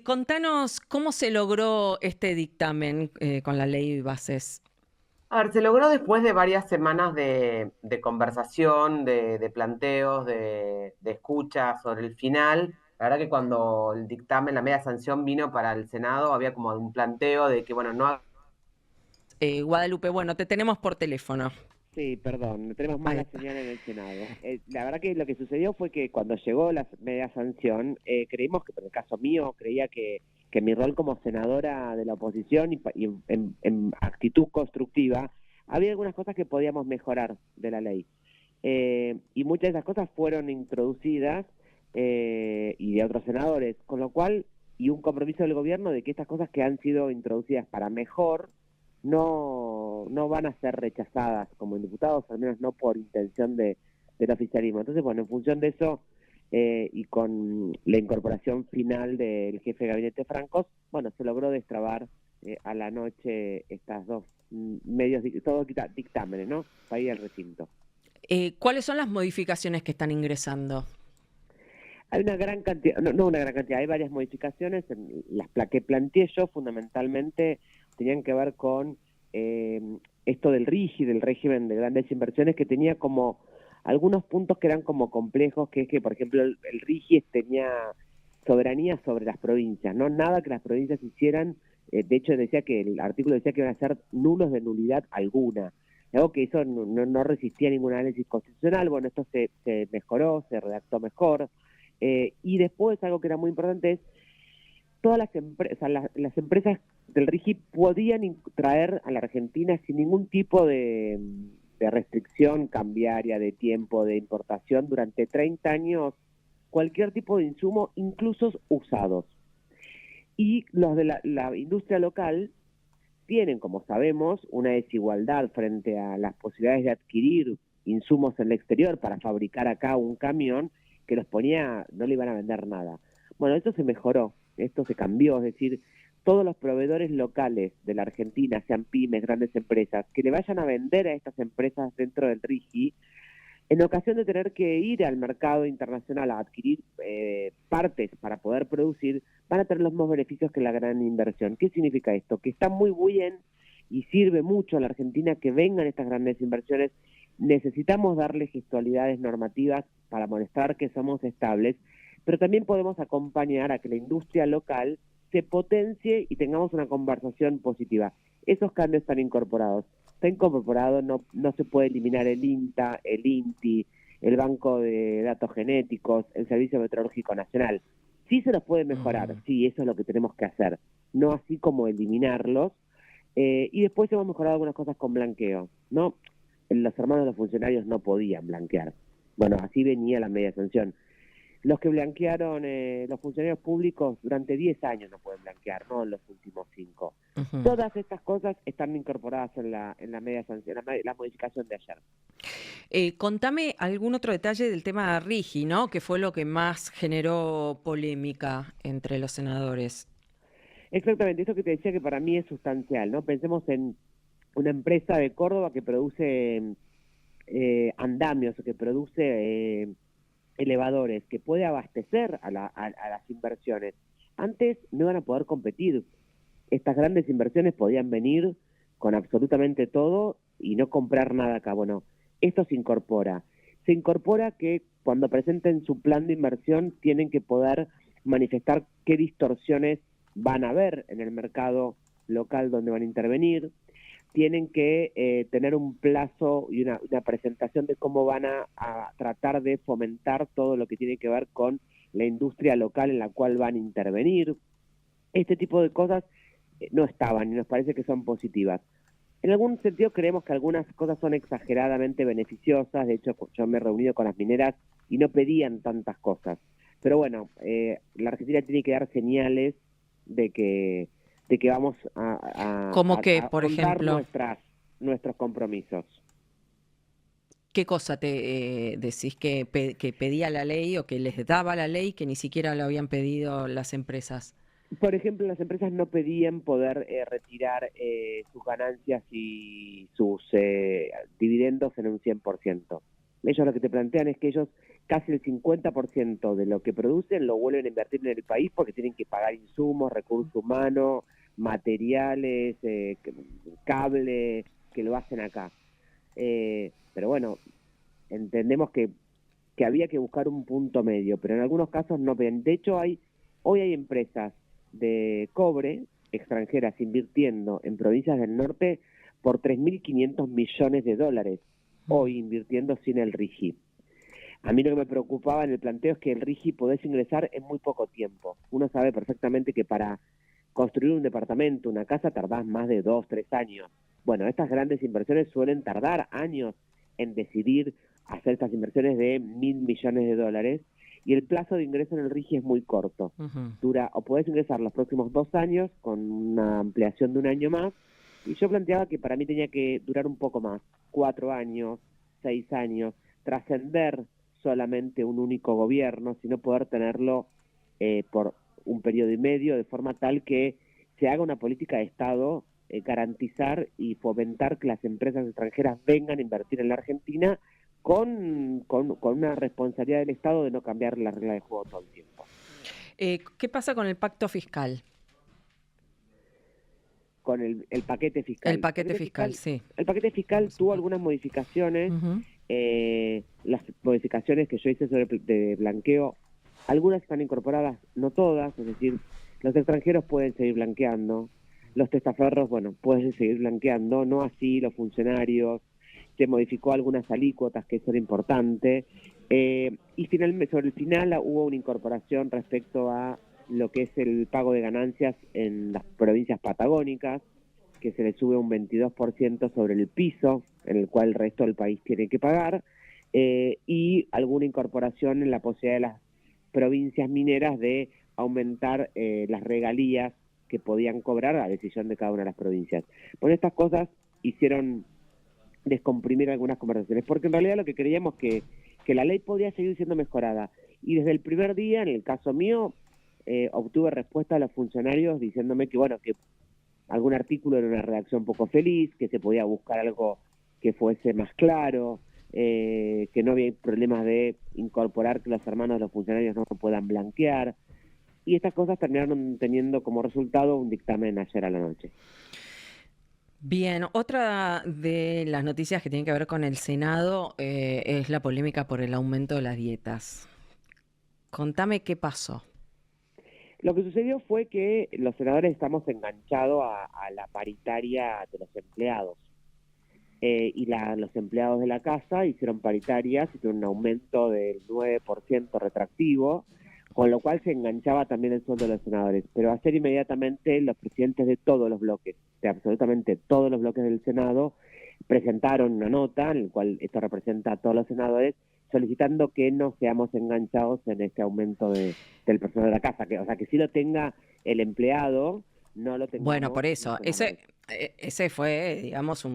Contanos cómo se logró este dictamen con la ley Bases. A ver, se logró después de varias semanas de conversación, de planteos, de escucha sobre el final. La verdad que cuando el dictamen, la media sanción vino para el Senado, había como un planteo de que, bueno, no. Guadalupe, bueno, te tenemos por teléfono. Sí, perdón, tenemos Ahí mala está. señal en el Senado. La verdad que lo que sucedió fue que cuando llegó la media sanción, creímos que, por el caso mío, creía que mi rol como senadora de la oposición y en actitud constructiva, había algunas cosas que podíamos mejorar de la ley. Y muchas de esas cosas fueron introducidas y de otros senadores, con lo cual, y un compromiso del gobierno de que estas cosas que han sido introducidas para mejor, no van a ser rechazadas como diputados, al menos no por intención del oficialismo. Entonces, bueno, en función de eso y con la incorporación final del jefe de gabinete Francos, bueno, se logró destrabar a la noche estas dos medios, todos dictámenes, ¿no? Para ir al recinto. ¿Cuáles son las modificaciones que están ingresando? Hay una gran cantidad, no una gran cantidad, hay varias modificaciones. Las que planteé yo fundamentalmente tenían que ver con esto del RIGI, del régimen de grandes inversiones, que tenía como algunos puntos que eran como complejos, que es que, por ejemplo, el RIGI tenía soberanía sobre las provincias, no nada que las provincias hicieran, de hecho decía que el artículo decía que iban a ser nulos de nulidad alguna. Algo que eso no resistía ningún análisis constitucional. Bueno, esto se mejoró, se redactó mejor. Y después, algo que era muy importante es, todas las empresas del RIGI podían traer a la Argentina sin ningún tipo de restricción cambiaria, de tiempo, de importación, durante 30 años, cualquier tipo de insumo, incluso usados. Y los de la industria local tienen, como sabemos, una desigualdad frente a las posibilidades de adquirir insumos en el exterior para fabricar acá un camión que los ponía, no le iban a vender nada. Bueno, esto se mejoró, esto se cambió, es decir, todos los proveedores locales de la Argentina, sean pymes, grandes empresas, que le vayan a vender a estas empresas dentro del RIGI, en ocasión de tener que ir al mercado internacional a adquirir partes para poder producir, van a tener los mismos beneficios que la gran inversión. ¿Qué significa esto? Que está muy bien y sirve mucho a la Argentina que vengan estas grandes inversiones. Necesitamos darle gestualidades normativas para mostrar que somos estables, pero también podemos acompañar a que la industria local se potencie y tengamos una conversación positiva. Esos cambios están incorporados. Está incorporado, no se puede eliminar el INTA, el INTI, el Banco de Datos Genéticos, el Servicio Meteorológico Nacional. Sí se los puede mejorar, sí, eso es lo que tenemos que hacer, no así como eliminarlos. Y después hemos mejorado algunas cosas con blanqueo, ¿no? Los hermanos de los funcionarios no podían blanquear. Bueno, así venía la media sanción. Los que blanquearon, los funcionarios públicos durante 10 años no pueden blanquear, no en los últimos 5. Ujú. Todas estas cosas están incorporadas en la media sanción, la modificación de ayer. Contame algún otro detalle del tema Rigi, ¿no? Que fue lo que más generó polémica entre los senadores. Exactamente, esto que te decía que para mí es sustancial, ¿no? Pensemos en una empresa de Córdoba que produce andamios, que produce elevadores, que puede abastecer a las inversiones. Antes no iban a poder competir. Estas grandes inversiones podían venir con absolutamente todo y no comprar nada acá. Bueno, esto se incorpora. Se incorpora que cuando presenten su plan de inversión tienen que poder manifestar qué distorsiones van a haber en el mercado local donde van a intervenir. Tienen que tener un plazo y una presentación de cómo van a tratar de fomentar todo lo que tiene que ver con la industria local en la cual van a intervenir. Este tipo de cosas no estaban y nos parece que son positivas. En algún sentido creemos que algunas cosas son exageradamente beneficiosas. De hecho, yo me he reunido con las mineras y no pedían tantas cosas. Pero bueno, la Argentina tiene que dar señales de que vamos ¿Cómo que, a por honrar ejemplo, nuestros compromisos. qué cosa te decís que pedía la ley o que les daba la ley que ni siquiera lo habían pedido las empresas? Por ejemplo, las empresas no pedían poder retirar sus ganancias y sus dividendos en un 100%. Ellos lo que te plantean es que ellos casi el 50% de lo que producen lo vuelven a invertir en el país porque tienen que pagar insumos, recursos humanos, materiales, cable, que lo hacen acá. Pero bueno, entendemos que había que buscar un punto medio, pero en algunos casos no. De hecho, hoy hay empresas de cobre extranjeras invirtiendo en provincias del norte por 3.500 millones de dólares, hoy invirtiendo sin el RIGI. A mí lo que me preocupaba en el planteo es que el RIGI podés ingresar en muy poco tiempo. Uno sabe perfectamente que para construir un departamento, una casa, tardás más de 2, 3 años. Bueno, estas grandes inversiones suelen tardar años en decidir hacer estas inversiones de 1.000 millones de dólares, y el plazo de ingreso en el RIGI es muy corto. O podés ingresar los próximos 2 años con una ampliación de 1 año más, y yo planteaba que para mí tenía que durar un poco más, 4 años, 6 años, trascender solamente un único gobierno, sino poder tenerlo por un periodo y medio, de forma tal que se haga una política de Estado, garantizar y fomentar que las empresas extranjeras vengan a invertir en la Argentina con una responsabilidad del Estado de no cambiar la regla de juego todo el tiempo. ¿Qué pasa con el pacto fiscal? Con el paquete fiscal. El paquete fiscal, sí. El paquete fiscal tuvo algunas modificaciones. Las modificaciones que yo hice de blanqueo, algunas están incorporadas, no todas, es decir, los extranjeros pueden seguir blanqueando, los testaferros, bueno, pueden seguir blanqueando, no así los funcionarios. Se modificó algunas alícuotas, que eso era importante, y finalmente, sobre el final hubo una incorporación respecto a lo que es el pago de ganancias en las provincias patagónicas, que se le sube un 22% sobre el piso en el cual el resto del país tiene que pagar, y alguna incorporación en la posibilidad de las provincias mineras de aumentar las regalías que podían cobrar a decisión de cada una de las provincias. Bueno, estas cosas hicieron descomprimir algunas conversaciones, porque en realidad lo que creíamos que la ley podía seguir siendo mejorada. Y desde el primer día, en el caso mío, obtuve respuesta a los funcionarios diciéndome que, bueno, que algún artículo era una redacción poco feliz, que se podía buscar algo que fuese más claro, que no había problemas de incorporar que los hermanos de los funcionarios no puedan blanquear. Y estas cosas terminaron teniendo como resultado un dictamen ayer a la noche. Bien, otra de las noticias que tiene que ver con el Senado es la polémica por el aumento de las dietas. Contame qué pasó. Lo que sucedió fue que los senadores estamos enganchados a la paritaria de los empleados. Y los empleados de la casa hicieron paritarias, hicieron un aumento del 9% retractivo, con lo cual se enganchaba también el sueldo de los senadores. Pero ayer inmediatamente los presidentes de todos los bloques, de absolutamente todos los bloques del Senado, presentaron una nota en la cual esto representa a todos los senadores, solicitando que no seamos enganchados en este aumento del personal de la casa, o sea, que si lo tenga el empleado, no lo tengamos. Bueno, por eso, ese fue, digamos,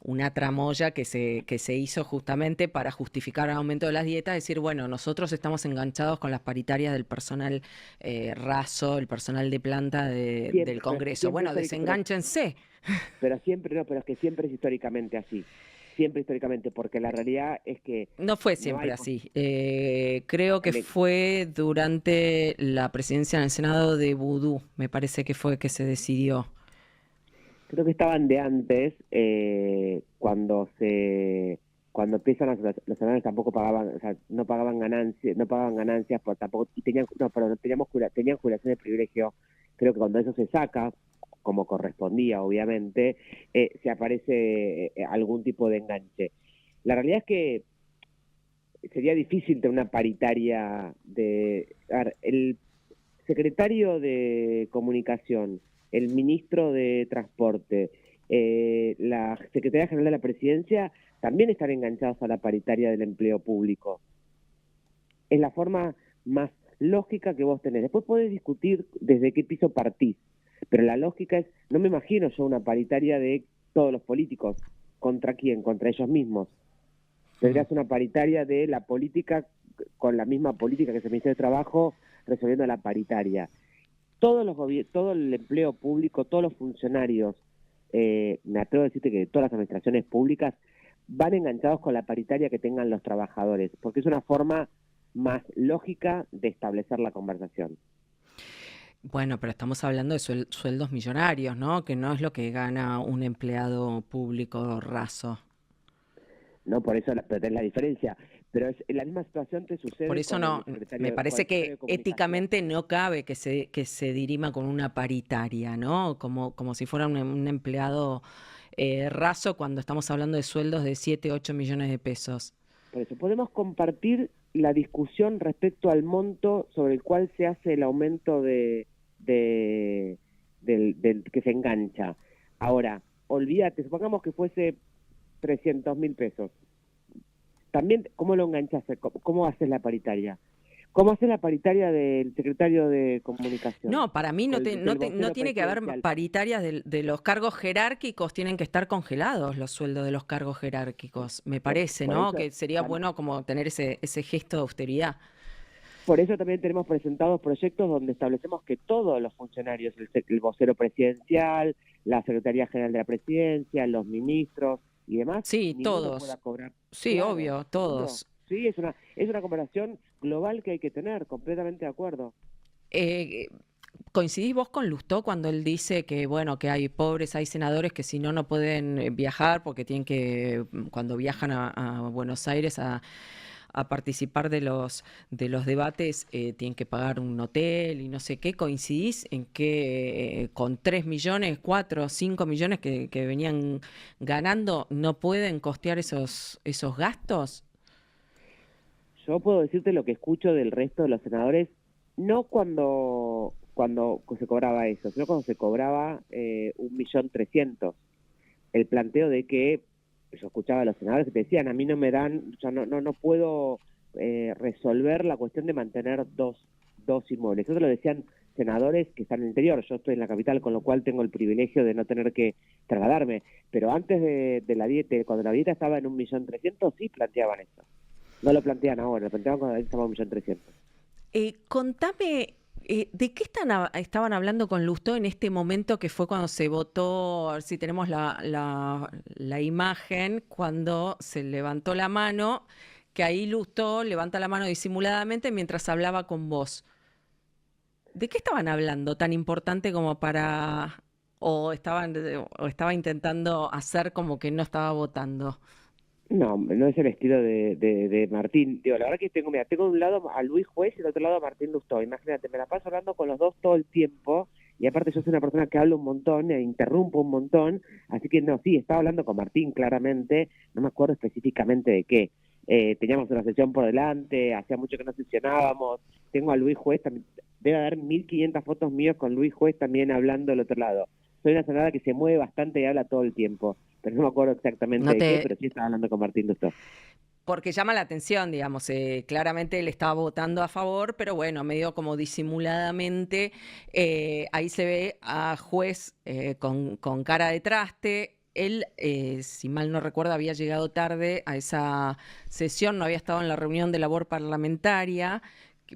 una tramoya que se hizo justamente para justificar el aumento de las dietas, decir, bueno, nosotros estamos enganchados con las paritarias del personal raso, el personal de planta del Congreso. Bueno, desengánchense. Pero siempre, pero es que siempre es históricamente así. Siempre históricamente, porque la realidad es que... No fue siempre así. Creo que fue durante la presidencia en el Senado de Vudú, me parece que fue que se decidió. Creo que estaban de antes, cuando empiezan los senadores tampoco pagaban, o sea, no pagaban ganancias, por tampoco, y tenían jubilación de privilegio. Creo que cuando eso se saca, como correspondía, obviamente, se aparece algún tipo de enganche. La realidad es que sería difícil tener una paritaria de... A ver, el secretario de Comunicación, el ministro de Transporte, la Secretaría General de la Presidencia, también están enganchados a la paritaria del empleo público. Es la forma más lógica que vos tenés. Después podés discutir desde qué piso partís, pero la lógica es, no me imagino yo una paritaria de todos los políticos. ¿Contra quién? Contra ellos mismos. Tendrías una paritaria de la política con la misma política que es el Ministerio de Trabajo resolviendo la paritaria. Todo el empleo público, todos los funcionarios, me atrevo a decirte que todas las administraciones públicas van enganchados con la paritaria que tengan los trabajadores, porque es una forma más lógica de establecer la conversación. Bueno, pero estamos hablando de sueldos millonarios, ¿no? Que no es lo que gana un empleado público raso. No, por eso es la diferencia. Pero la misma situación te Por sucede eso con el no, me secretario, con parece el secretario que de Comunicación. éticamente no cabe que se dirima con una paritaria, ¿no? Como si fuera un empleado raso cuando estamos hablando de sueldos de 7, 8 millones de pesos. Por eso podemos compartir la discusión respecto al monto sobre el cual se hace el aumento del que se engancha. Ahora, olvídate, supongamos que fuese 300.000 pesos. También, ¿cómo lo enganchas? ¿Cómo haces la paritaria? ¿Cómo haces la paritaria del secretario de Comunicación? No, para mí Del no vocero tiene que haber presidencial. paritarias de los cargos jerárquicos, tienen que estar congelados los sueldos de los cargos jerárquicos, me parece, Por ¿no? eso, Que sería bueno como tener ese gesto de austeridad. por eso también tenemos presentados proyectos donde establecemos que todos los funcionarios, el vocero presidencial, la Secretaría General de la Presidencia, los ministros y demás, Sí, ninguno pueda todos. cobrar. Sí, Claro, obvio, ninguno. todos. Sí, es una conversación global que hay que tener, completamente de acuerdo. Eh, ¿Coincidís vos con Lustó cuando él dice que, bueno, que hay pobres, hay senadores que si no, no pueden viajar porque tienen que, cuando viajan a Buenos Aires a participar de los debates, tienen que pagar un hotel y no sé qué? ¿Coincidís en que con 3 millones, 4, 5 millones que venían ganando, no pueden costear esos gastos? Yo puedo decirte lo que escucho del resto de los senadores, no cuando se cobraba eso, sino cuando se cobraba 1.300.000. El planteo de que yo escuchaba a los senadores que te decían, a mí no me dan, o sea, no puedo resolver la cuestión de mantener dos inmuebles. Eso lo decían senadores que están en el interior. Yo estoy en la capital, con lo cual tengo el privilegio de no tener que trasladarme. Pero antes de la dieta, cuando la dieta estaba en 1.300.000, sí planteaban eso. No lo plantean ahora, lo planteaban cuando la dieta estaba en 1.300.000. Contame, ¿de qué estaban hablando con Lustó en este momento que fue cuando se votó? A ver si tenemos la imagen, cuando se levantó la mano, que ahí Lustó levanta la mano disimuladamente mientras hablaba con vos. ¿De qué estaban hablando tan importante como para... o estaba intentando hacer como que no estaba votando? No es el estilo de Martín. Digo, la verdad que mira, tengo de un lado a Luis Juez y del otro lado a Martín Lustó. Imagínate, me la paso hablando con los dos todo el tiempo y aparte yo soy una persona que habla un montón e interrumpo un montón, así que no, sí, estaba hablando con Martín claramente, no me acuerdo específicamente de qué. Teníamos una sesión por delante, hacía mucho que no sesionábamos. Tengo a Luis Juez, también, debe haber 1.500 fotos míos con Luis Juez también hablando del otro lado. Soy una senadora que se mueve bastante y habla todo el tiempo, pero no me acuerdo exactamente No de qué, pero te, sí estaba hablando con Martín Lustó. Porque llama la atención, digamos, claramente él estaba votando a favor, pero bueno, medio como disimuladamente, ahí se ve a Juez con cara de traste. Él, si mal no recuerdo, había llegado tarde a esa sesión, no había estado en la reunión de labor parlamentaria.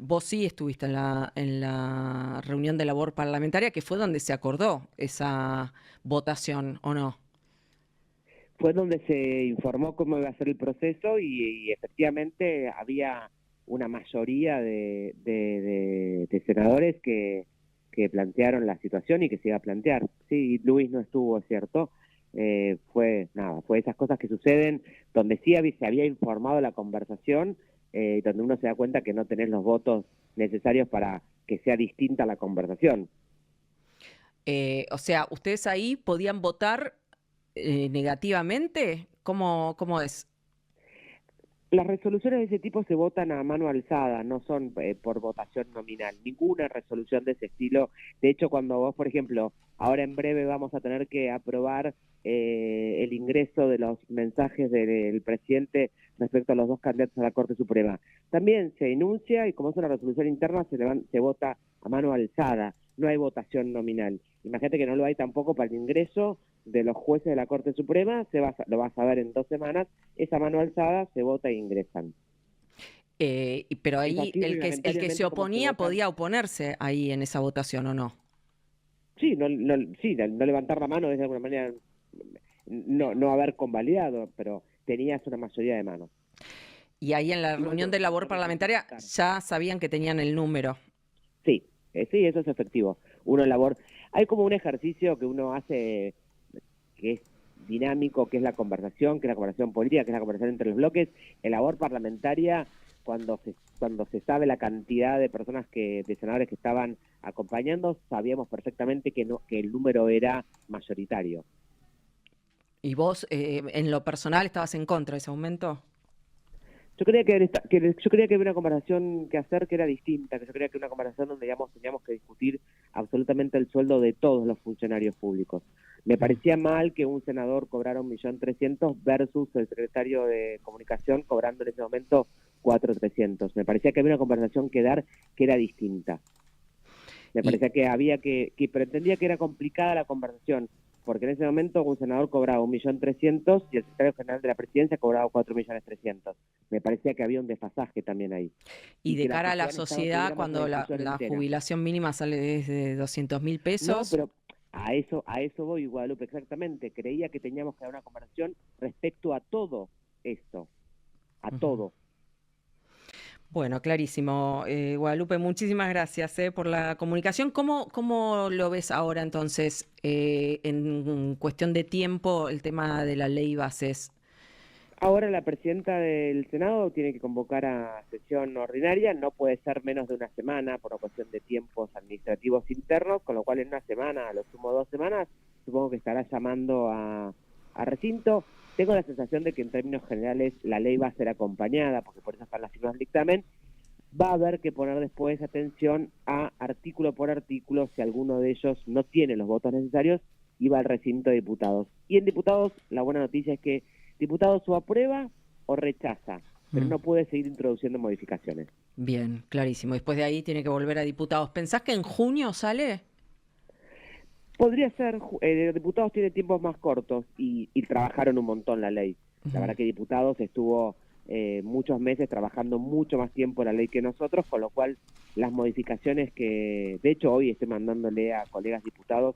Vos sí estuviste en la reunión de labor parlamentaria, que fue donde se acordó esa votación, ¿o no? Fue donde se informó cómo iba a ser el proceso y efectivamente había una mayoría de senadores que plantearon la situación y que se iba a plantear. Sí, Luis no estuvo, es cierto. Fue esas cosas que suceden donde sí se había informado la conversación, donde uno se da cuenta que no tenés los votos necesarios para que sea distinta la conversación. O sea, ustedes ahí podían votar negativamente. ¿Cómo es? Las resoluciones de ese tipo se votan a mano alzada, no son por votación nominal. Ninguna resolución de ese estilo. De hecho, cuando vos, por ejemplo, ahora en breve vamos a tener que aprobar el ingreso de los mensajes del presidente respecto a los dos candidatos a la Corte Suprema, también se enuncia y como es una resolución interna se vota a mano alzada. No hay votación nominal. Imagínate que no lo hay tampoco para el ingreso de los jueces de la Corte Suprema, lo vas a ver en 2 semanas, esa mano alzada se vota e ingresan. Pero Es ahí así el que se reglamentariamente como se oponía votan. podía oponerse ahí en esa votación, ¿o no? Sí, no levantar la mano de alguna manera, no haber convalidado, pero tenías una mayoría de manos. Y ahí en la Y reunión bueno, de labor lo que parlamentaria claro. ya sabían que tenían el número. Sí, sí, eso es efectivo. Uno labor, hay como un ejercicio que uno hace que es dinámico, que es la conversación, que es la conversación política, que es la conversación entre los bloques. En labor parlamentaria, cuando se sabe la cantidad de personas de senadores que estaban acompañando, sabíamos perfectamente que no, que el número era mayoritario. ¿Y vos, en lo personal, estabas en contra de ese aumento? Yo creía yo creía que había una conversación que hacer que era distinta, que yo creía que una conversación donde digamos, teníamos que discutir absolutamente el sueldo de todos los funcionarios públicos. Me parecía mal que un senador cobrara 1.300.000 versus el secretario de Comunicación cobrando en ese momento 4.300.000. Me parecía que había una conversación que dar que era distinta. Me parecía que había pero entendía que era complicada la conversación, porque en ese momento un senador cobraba 1.300.000 y el secretario general de la presidencia cobraba 4.300.000. Me parecía que había un desfasaje también ahí. Y de Que la cara a la sociedad necesitaba que sociedad, hubiéramos una cuando discusión la entera. jubilación mínima sale desde 200.000 No, pesos. pero a eso voy, Guadalupe, exactamente. Creía que teníamos que dar una conversación respecto a todo esto, a todo. Bueno, clarísimo. Guadalupe, muchísimas gracias por la comunicación. ¿Cómo lo ves ahora entonces en cuestión de tiempo el tema de la ley bases? Ahora la presidenta del Senado tiene que convocar a sesión ordinaria, no puede ser menos de una semana por una cuestión de tiempos administrativos internos, con lo cual en una semana, a lo sumo 2 semanas, supongo que estará llamando a recinto. Tengo la sensación de que en términos generales la ley va a ser acompañada, porque por eso están las firmas del dictamen. Va a haber que poner después atención a artículo por artículo si alguno de ellos no tiene los votos necesarios y va al recinto de diputados. Y en diputados la buena noticia es que diputados o aprueba o rechaza, pero no puede seguir introduciendo modificaciones. Bien, clarísimo. Después de ahí tiene que volver a diputados. ¿Pensás que en junio sale? Podría ser, los diputados tienen tiempos más cortos y trabajaron un montón la ley. La verdad que diputados estuvo muchos meses trabajando mucho más tiempo la ley que nosotros, con lo cual las modificaciones que, de hecho hoy estoy mandándole a colegas diputados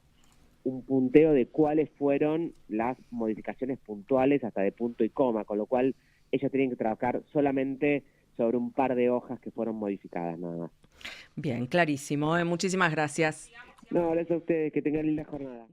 un punteo de cuáles fueron las modificaciones puntuales hasta de punto y coma, con lo cual ellos tienen que trabajar solamente sobre un par de hojas que fueron modificadas nada más. Bien, clarísimo. Muchísimas gracias. No, gracias a ustedes, que tengan linda jornada.